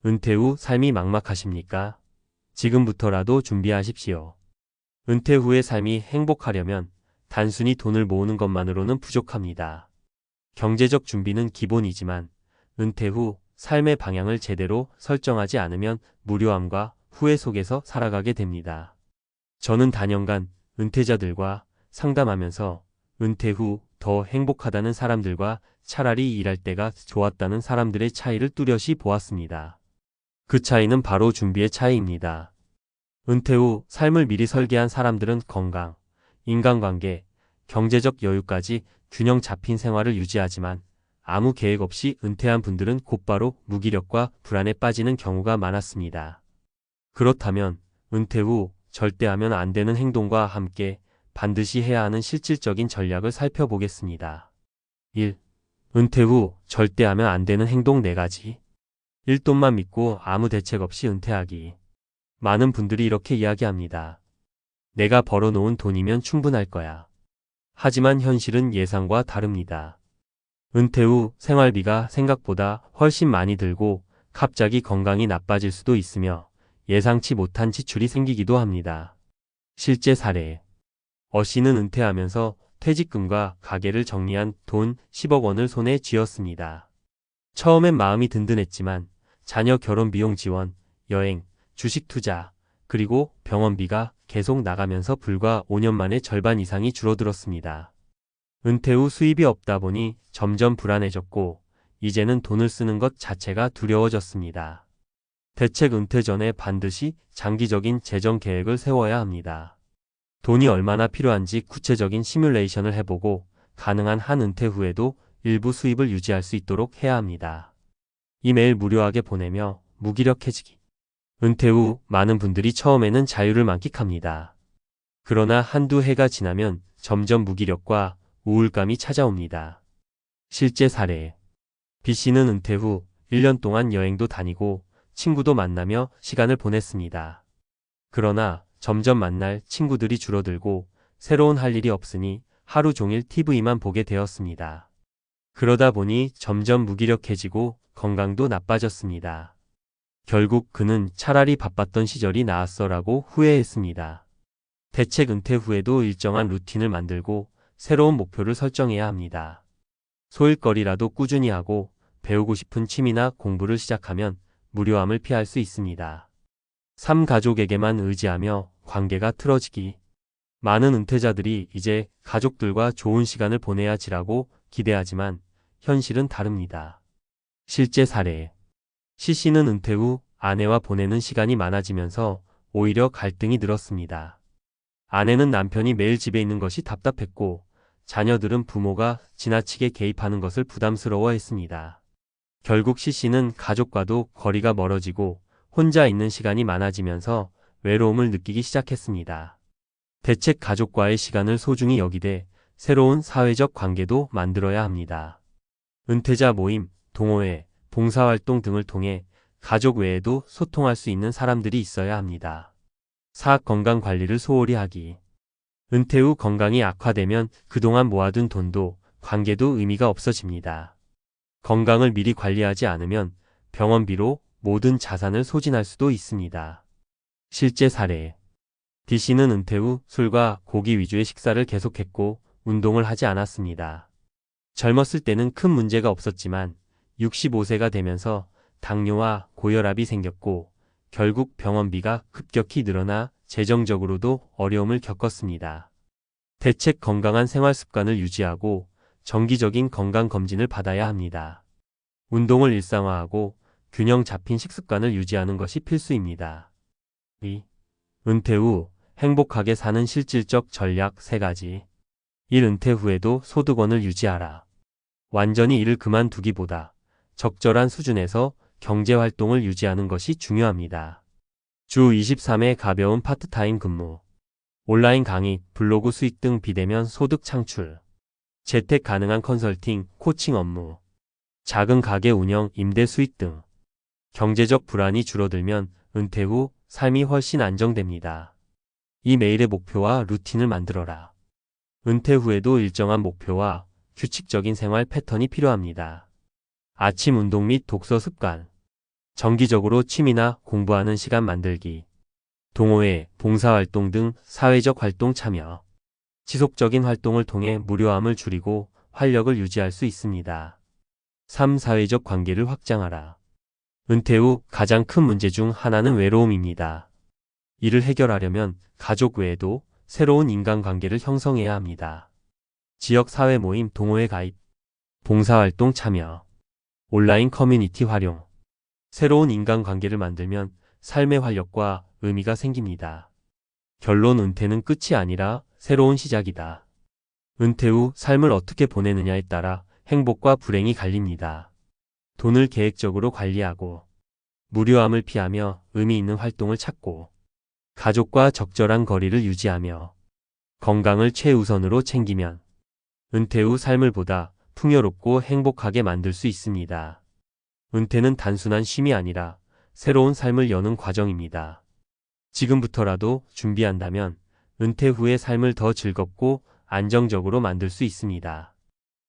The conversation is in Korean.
은퇴 후 삶이 막막하십니까? 지금부터라도 준비하십시오. 은퇴 후의 삶이 행복하려면 단순히 돈을 모으는 것만으로는 부족합니다. 경제적 준비는 기본이지만 은퇴 후 삶의 방향을 제대로 설정하지 않으면 무료함과 후회 속에서 살아가게 됩니다. 저는 단연간 은퇴자들과 상담하면서 은퇴 후 더 행복하다는 사람들과 차라리 일할 때가 좋았다는 사람들의 차이를 뚜렷이 보았습니다. 그 차이는 바로 준비의 차이입니다. 은퇴 후 삶을 미리 설계한 사람들은 건강, 인간관계, 경제적 여유까지 균형 잡힌 생활을 유지하지만 아무 계획 없이 은퇴한 분들은 곧바로 무기력과 불안에 빠지는 경우가 많았습니다. 그렇다면 은퇴 후 절대 하면 안 되는 행동과 함께 반드시 해야 하는 실질적인 전략을 살펴보겠습니다. 1. 은퇴 후 절대 하면 안 되는 행동 4가지. 일돈만 믿고 아무 대책 없이 은퇴하기. 많은 분들이 이렇게 이야기합니다. 내가 벌어놓은 돈이면 충분할 거야. 하지만 현실은 예상과 다릅니다. 은퇴 후 생활비가 생각보다 훨씬 많이 들고 갑자기 건강이 나빠질 수도 있으며 예상치 못한 지출이 생기기도 합니다. 실제 사례. 어씨는 은퇴하면서 퇴직금과 가계를 정리한 돈 10억 원을 손에 쥐었습니다. 처음엔 마음이 든든했지만 자녀 결혼 비용 지원, 여행, 주식 투자, 그리고 병원비가 계속 나가면서 불과 5년 만에 절반 이상이 줄어들었습니다. 은퇴 후 수입이 없다 보니 점점 불안해졌고 이제는 돈을 쓰는 것 자체가 두려워졌습니다. 대책 은퇴 전에 반드시 장기적인 재정 계획을 세워야 합니다. 돈이 얼마나 필요한지 구체적인 시뮬레이션을 해보고 가능한 한 은퇴 후에도 일부 수입을 유지할 수 있도록 해야 합니다. 이메일 무료하게 보내며 무기력해지기. 은퇴 후 많은 분들이 처음에는 자유를 만끽합니다. 그러나 한두 해가 지나면 점점 무기력과 우울감이 찾아옵니다. 실제 사례. B씨는 은퇴 후 1년 동안 여행도 다니고 친구도 만나며 시간을 보냈습니다. 그러나 점점 만날 친구들이 줄어들고 새로운 할 일이 없으니 하루 종일 TV만 보게 되었습니다. 그러다 보니 점점 무기력해지고 건강도 나빠졌습니다. 결국 그는 차라리 바빴던 시절이 나았어라고 후회했습니다. 대책 은퇴 후에도 일정한 루틴을 만들고 새로운 목표를 설정해야 합니다. 소일거리라도 꾸준히 하고 배우고 싶은 취미나 공부를 시작하면 무료함을 피할 수 있습니다. 3. 가족에게만 의지하며 관계가 틀어지기. 많은 은퇴자들이 이제 가족들과 좋은 시간을 보내야지라고 기대하지만 현실은 다릅니다. 실제 사례. C씨는 은퇴 후 아내와 보내는 시간이 많아지면서 오히려 갈등이 늘었습니다. 아내는 남편이 매일 집에 있는 것이 답답했고 자녀들은 부모가 지나치게 개입하는 것을 부담스러워했습니다. 결국 C씨는 가족과도 거리가 멀어지고 혼자 있는 시간이 많아지면서 외로움을 느끼기 시작했습니다. 대책 가족과의 시간을 소중히 여기되 새로운 사회적 관계도 만들어야 합니다. 은퇴자 모임, 동호회, 봉사활동 등을 통해 가족 외에도 소통할 수 있는 사람들이 있어야 합니다. 4. 건강 관리를 소홀히 하기. 은퇴 후 건강이 악화되면 그동안 모아둔 돈도 관계도 의미가 없어집니다. 건강을 미리 관리하지 않으면 병원비로 모든 자산을 소진할 수도 있습니다. 실제 사례. D씨는 은퇴 후 술과 고기 위주의 식사를 계속했고 운동을 하지 않았습니다. 젊었을 때는 큰 문제가 없었지만 65세가 되면서 당뇨와 고혈압이 생겼고 결국 병원비가 급격히 늘어나 재정적으로도 어려움을 겪었습니다. 대책 건강한 생활 습관을 유지하고 정기적인 건강검진을 받아야 합니다. 운동을 일상화하고 균형 잡힌 식습관을 유지하는 것이 필수입니다. 2. 은퇴 후 행복하게 사는 실질적 전략 3가지. 1. 은퇴 후에도 소득원을 유지하라. 완전히 일을 그만두기보다 적절한 수준에서 경제활동을 유지하는 것이 중요합니다. 주 23회 가벼운 파트타임 근무, 온라인 강의, 블로그 수익 등 비대면 소득 창출, 재택 가능한 컨설팅, 코칭 업무, 작은 가게 운영, 임대 수익 등. 경제적 불안이 줄어들면 은퇴 후 삶이 훨씬 안정됩니다. 이 매일의 목표와 루틴을 만들어라. 은퇴 후에도 일정한 목표와 규칙적인 생활 패턴이 필요합니다. 아침 운동 및 독서 습관. 정기적으로 취미나 공부하는 시간 만들기, 동호회, 봉사활동 등 사회적 활동 참여. 지속적인 활동을 통해 무료함을 줄이고 활력을 유지할 수 있습니다. 3. 사회적 관계를 확장하라. 은퇴 후 가장 큰 문제 중 하나는 외로움입니다. 이를 해결하려면 가족 외에도 새로운 인간관계를 형성해야 합니다. 지역 사회 모임, 동호회 가입, 봉사활동 참여, 온라인 커뮤니티 활용. 새로운 인간관계를 만들면 삶의 활력과 의미가 생깁니다. 결론, 은퇴는 끝이 아니라 새로운 시작이다. 은퇴 후 삶을 어떻게 보내느냐에 따라 행복과 불행이 갈립니다. 돈을 계획적으로 관리하고, 무료함을 피하며 의미 있는 활동을 찾고, 가족과 적절한 거리를 유지하며, 건강을 최우선으로 챙기면 은퇴 후 삶을 보다 풍요롭고 행복하게 만들 수 있습니다. 은퇴는 단순한 쉼이 아니라 새로운 삶을 여는 과정입니다. 지금부터라도 준비한다면 은퇴 후의 삶을 더 즐겁고 안정적으로 만들 수 있습니다.